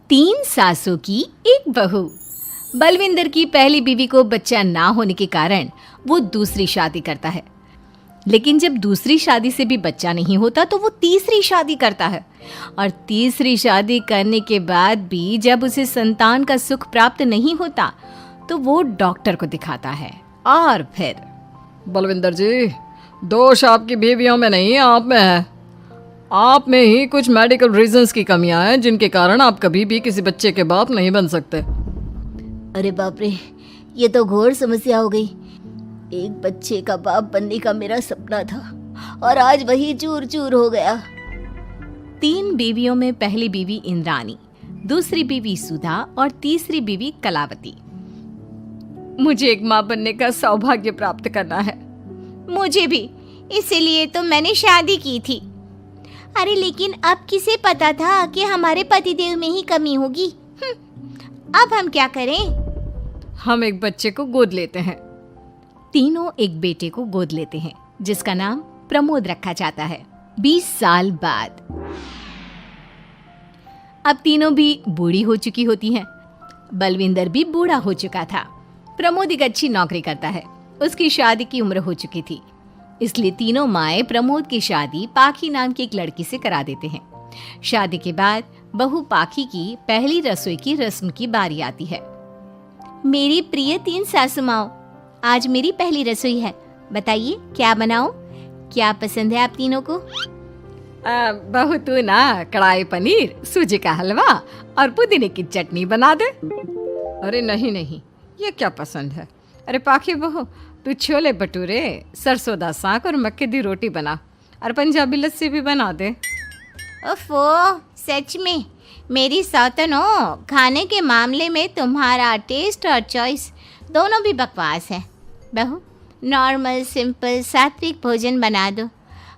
3 सासों की एक बहू। बलविंदर की पहली बीवी को बच्चा ना होने के कारण वो दूसरी शादी करता है, लेकिन जब दूसरी शादी से भी बच्चा नहीं होता तो वो तीसरी शादी करता है। और तीसरी शादी करने के बाद भी जब उसे संतान का सुख प्राप्त नहीं होता तो वो डॉक्टर को दिखाता है। और फिर बलविंदर जी, दोष आपकी बीवियों में नहीं, आप में है। आप में ही कुछ मेडिकल रीजंस की कमियां हैं जिनके कारण आप कभी भी किसी बच्चे के बाप नहीं बन सकते। अरे बाप रे, ये तो घोर समस्या हो गई। एक बच्चे का बाप बनने का मेरा सपना था और आज वही चूर चूर हो गया। 3 बीवियों में पहली बीवी इंद्राणी, दूसरी बीवी सुधा और तीसरी बीवी कलावती। मुझे एक माँ बनने का सौभाग्य प्राप्त करना है। मुझे भी, इसीलिए तो मैंने शादी की थी। अरे लेकिन अब किसे पता था कि हमारे पतिदेव में ही कमी होगी। अब हम क्या करें? हम एक बच्चे को गोद लेते हैं। तीनों एक बेटे को गोद लेते हैं जिसका नाम प्रमोद रखा जाता है। 20 साल बाद अब तीनों भी बूढ़ी हो चुकी होती हैं। बलविंदर भी बूढ़ा हो चुका था। प्रमोद एक अच्छी नौकरी करता है। उसकी शादी की उम्र हो चुकी थी, इसलिए तीनों माएं प्रमोद की शादी पाखी नाम की एक लड़की से करा देते हैं। शादी के बाद बहू पाखी की पहली रसोई की रस्म की बारी आती है। मेरी प्रिय 3 सासू माओ, आज मेरी पहली रसोई है। बताइए क्या बनाऊं? क्या पसंद है आप तीनों को? बहू तू ना कढ़ाई पनीर, सूजी का हलवा और पुदीने की चटनी बना दे। अरे नहीं नहीं, ये क्या पसंद है। अरे पाखी बहू, तू छोले भटूरे, सरसों दा साग और मक्के दी रोटी बना और पंजाबी लस्सी भी बना दे। ओफो, सच में मेरी सौतनो, खाने के मामले में तुम्हारा टेस्ट और चॉइस दोनों भी बकवास है। बहू, नॉर्मल सिंपल सात्विक भोजन बना दो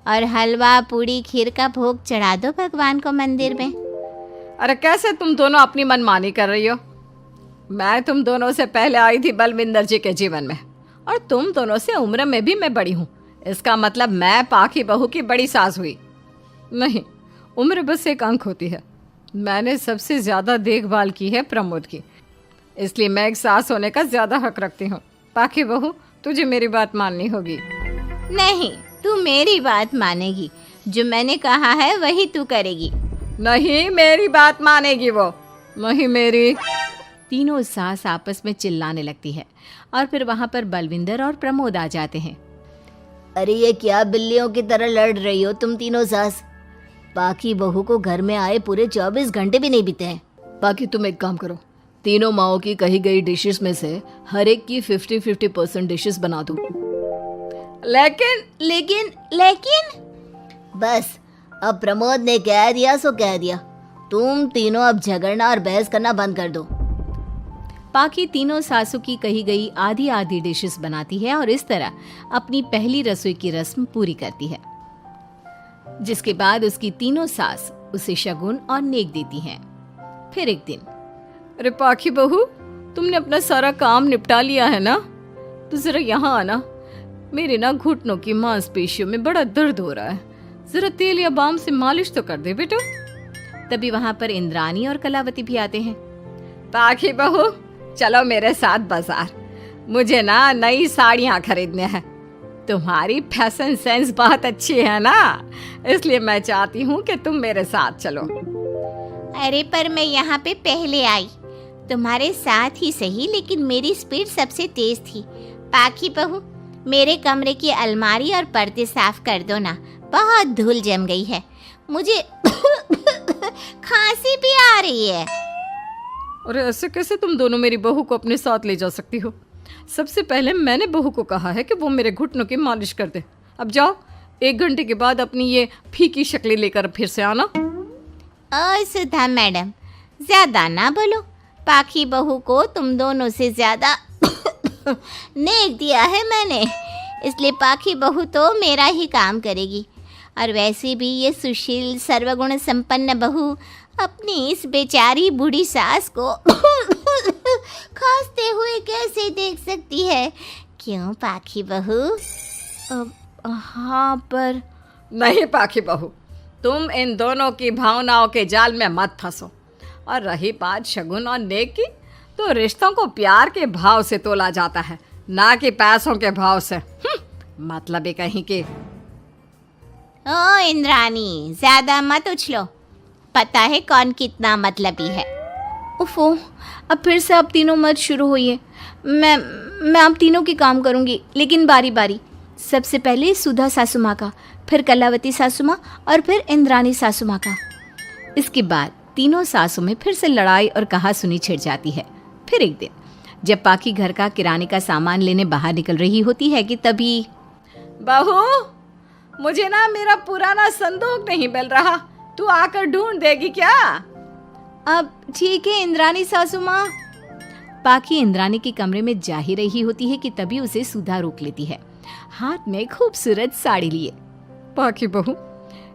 और हलवा पूड़ी खीर का भोग चढ़ा दो भगवान को मंदिर में। अरे कैसे तुम दोनों अपनी मनमानी कर रही हो? मैं तुम दोनों से पहले आई थी बलविंदर जी के जीवन में, और तुम दोनों से उम्र में भी मैं बड़ी हूँ। इसका मतलब मैं पाखी बहू की बड़ी सास हुई? नहीं, उम्र बस एक अंक होती है। मैंने सबसे ज़्यादा देखभाल की है प्रमोद की, इसलिए मैं एक सास होने का ज़्यादा हक रखती हूँ। पाखी बहू, तुझे मेरी बात माननी होगी। नहीं, तू मेरी बात मानेगी। जो मैंने कहा है वही तू करेगी। नहीं, मेरी बात मानेगी वो। नहीं मेरी। तीनों सास आपस में चिल्लाने लगती है और फिर वहां पर बलविंदर और प्रमोद आ जाते हैं। अरे ये क्या बिल्लियों की तरह लड़ रही हो तुम तीनों सास? पाखी बहू को घर में आए पूरे 24 घंटे भी नहीं बीते हैं। बाकी तुम एक काम करो, तीनों माओं की कही गई डिशेस में से हर एक की 50-50% डिशेस बना दो। लेकिन बस, अब प्रमोद ने कह दिया सो कह दिया। तुम तीनों अब झगड़ना और बहस करना बंद कर दो। पाखी तीनों सासों की कही गई आधी आधी डिशेस बनाती है और इस तरह अपनी पहली रसोई की रस्म पूरी करती है, जिसके बाद उसकी तीनों सास उसे शगुन और नेक देती हैं। फिर एक दिन, अरे पाखी बहू, तुमने अपना सारा काम निपटा लिया है ना? तो जरा यहाँ आना। मेरे ना घुटनों की मांसपेशियों में बड़ा दर्द हो रहा है। जरा तेल या बाम से मालिश तो कर दे बेटा। तभी वहां पर इंद्राणी और कलावती भी आते हैं। पाखी बहू, चलो मेरे साथ बाजार। मुझे ना नई साड़ियाँ खरीदने हैं। तुम्हारी फैशन सेंस बहुत अच्छी है ना, इसलिए मैं चाहती हूँ कि तुम मेरे साथ चलो। अरे पर मैं यहाँ पे पहले आई, तुम्हारे साथ ही सही, लेकिन मेरी स्पीड सबसे तेज थी। पाखी बहू, मेरे कमरे की अलमारी और पर्दे साफ कर दो ना, बहुत धूल जम गई है। मुझे खांसी भी आ रही है। अरे ऐसे कैसे तुम दोनों मेरी बहू को अपने साथ ले जा सकती हो? सबसे पहले मैंने बहू को कहा है कि वो मेरे घुटनों की मालिश कर दे। अब जाओ, 1 घंटे के बाद अपनी ये फीकी शक्लें लेकर फिर से आना। सुधा मैडम, ज्यादा ना बोलो। पाखी बहू को तुम दोनों से ज्यादा नेक दिया है मैंने, इसलिए पाखी बहू तो मेरा ही काम करेगी। और वैसे भी ये सुशील सर्वगुण संपन्न बहू अपनी इस बेचारी बूढ़ी सास को खांसते हुए कैसे देख सकती है? क्यों पाखी बहू? हाँ, पर नहीं पाखी बहू, तुम इन दोनों की भावनाओं के जाल में मत फंसो और रही बात शगुन और नेक की, तो रिश्तों को प्यार के भाव से तोला जाता है, ना कि पैसों के भाव से। मतलब ये कहीं के। ओ इंद्रानी, ज्यादा मत उछलो, पता है कौन कितना मतलबी है। उफो, अब फिर से आप तीनों मत शुरू होइए। मैं आप तीनों की काम करूंगी, लेकिन बारी बारी। सबसे पहले सुधा सासू माँ का, फिर कलावती सासू माँ और फिर इंद्रानी सासू माँ का। इसके बाद तीनों सासों में फिर से लड़ाई और कहासुनी छिड़ जाती है। फिर एक दिन जब पाखी घर का किराने का सामान लेने बाहर निकल रही होती है कि तभी, बहू, मुझे ना मेरा पुराना संदूक नहीं मिल रहा, तू आकर ढूंढ देगी क्या? अब ठीक है इंद्रानी सासू माँ। पाखी इंद्रानी के कमरे में जा ही रही होती है कि तभी उसे सुधा रोक लेती है, हाथ में खूबसूरत साड़ी लिए। पाखी बहू,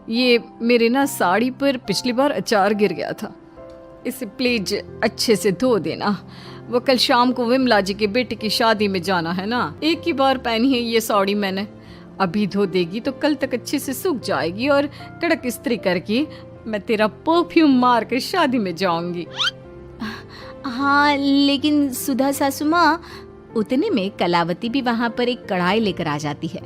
ये मेरे ना साड़ी पर पिछली बार अचार गिर गया था, इसे प्लीज अच्छे से धो देना। वो कल शाम को विमला जी के बेटे की शादी में जाना है ना, एक ही बार पहनी है ये साड़ी मैंने। अभी धो देगी तो कल तक अच्छे से सूख जाएगी और कड़क इस्त्री करके मैं तेरा परफ्यूम मार कर शादी में जाऊंगी। हाँ, लेकिन सुधा सासू माँ। उतने में कलावती भी वहाँ पर एक कढ़ाई लेकर आ जाती है।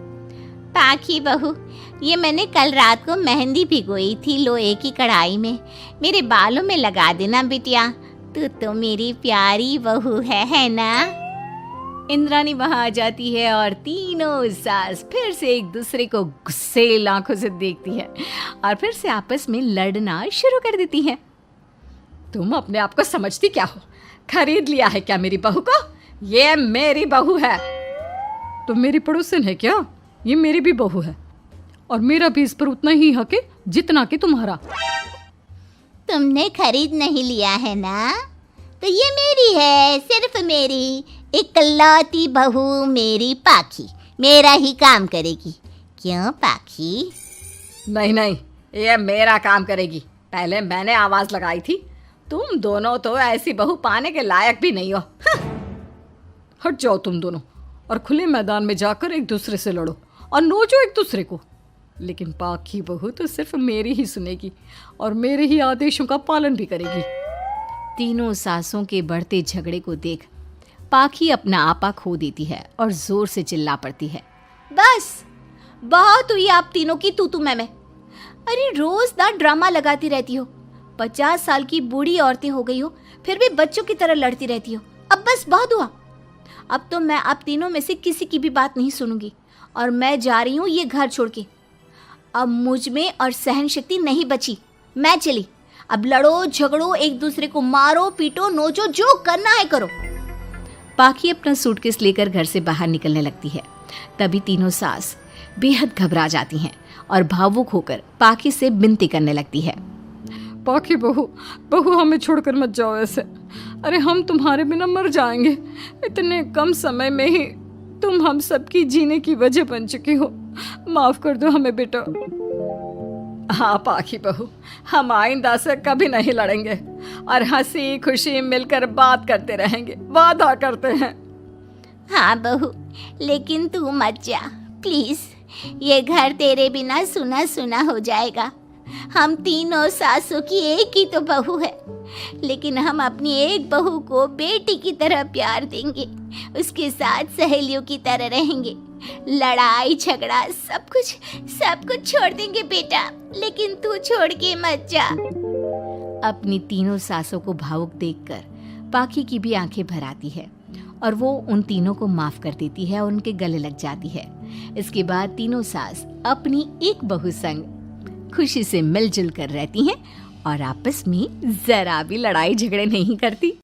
पाखी बहू, ये मैंने कल रात को मेहंदी भिगोई थी लोहे की कढ़ाई में, मेरे बालों में लगा देना बिटिया, तू तो मेरी प्यारी बहू है ना? इंद्रानी वहाँ आ जाती है और तीनों सास फिर से एक दूसरे को गुस्सेल आंखों से देखती है और फिर से आपस में लड़ना शुरू कर देती है। तुम अपने आप को समझती क्या हो? खरीद लिया है क्या मेरी बहू को? ये मेरी बहू है। तो मेरी पड़ोसन है क्या? ये मेरी भी बहू है और मेरा भी इस पर उतना ही हक है जितना कि तुम्हारा। तुमने खरीद नहीं लिया है ना, तो ये मेरी है, सिर्फ मेरी, इकलौती बहू मेरी पाखी, मेरा ही काम करेगी। क्यों पाखी? नहीं नहीं, ये मेरा काम करेगी। पहले मैंने आवाज लगाई थी। तुम दोनों तो ऐसी बहू पाने के लायक भी नहीं हो। हट जाओ तुम दोनों और खुले मैदान में जाकर एक दूसरे से लड़ो और नोचो एक दूसरे को। लेकिन पाखी बहू तो सिर्फ मेरी ही सुनेगी और मेरे ही आदेशों का पालन भी करेगी। तीनों सासों के बढ़ते झगड़े को देख पाखी अपना आपा खो देती है और जोर से चिल्ला पड़ती है, बस बहुत हुई आप तीनों की तू मैं। अरे रोज ना ड्रामा लगाती रहती हो, 50 साल की बूढ़ी औरतें हो गई हो, फिर भी बच्चों की तरह लड़ती रहती हो। अब बस बहुत हुआ। अब तो मैं आप तीनों में से किसी की भी बात नहीं सुनूंगी और मैं जा रही हूँ ये घर छोड़ के। अब मुझ में और सहन शक्ति नहीं बची, मैं चली। अब लड़ो झगड़ो, एक दूसरे को मारो पीटो नोचो, जो करना है करो। पाखी अपना सूटकेस लेकर घर से बाहर निकलने लगती है। तभी तीनों सास बेहद घबरा जाती हैं और भावुक होकर पाखी से विनती करने लगती है, पाखी बहू हमें छोड़कर मत जाओ ऐसे। अरे हम तुम्हारे बिना मर जाएंगे। इतने कम समय में ही तुम हम सबकी जीने की वजह बन चुकी हो। माफ कर दो हमें बेटा। हाँ पाखी बहू, हम आइंदा से कभी नहीं लड़ेंगे और हंसी खुशी मिलकर बात करते रहेंगे, वादा करते हैं। हाँ बहू, लेकिन तू मत जा प्लीज, ये घर तेरे बिना सुना सुना हो जाएगा। हम तीनों सासों की एक ही तो बहू है, लेकिन हम अपनी एक बहू को बेटी की तरह प्यार देंगे, उसके साथ सहेलियों की तरह रहेंगे। लड़ाई झगड़ा सब कुछ छोड़ देंगे बेटा, लेकिन तू छोड़ के मत जा। अपनी तीनों सासों को भावुक देखकर पाखी की भी आंखें भर आती है और वो उन तीनों को माफ कर देती है और उनके गले लग जाती है। इसके बाद तीनों सास अपनी एक बहू संग खुशी से मिलजुल कर रहती हैं और आपस में जरा भी लड़ाई झगड़े नहीं करती।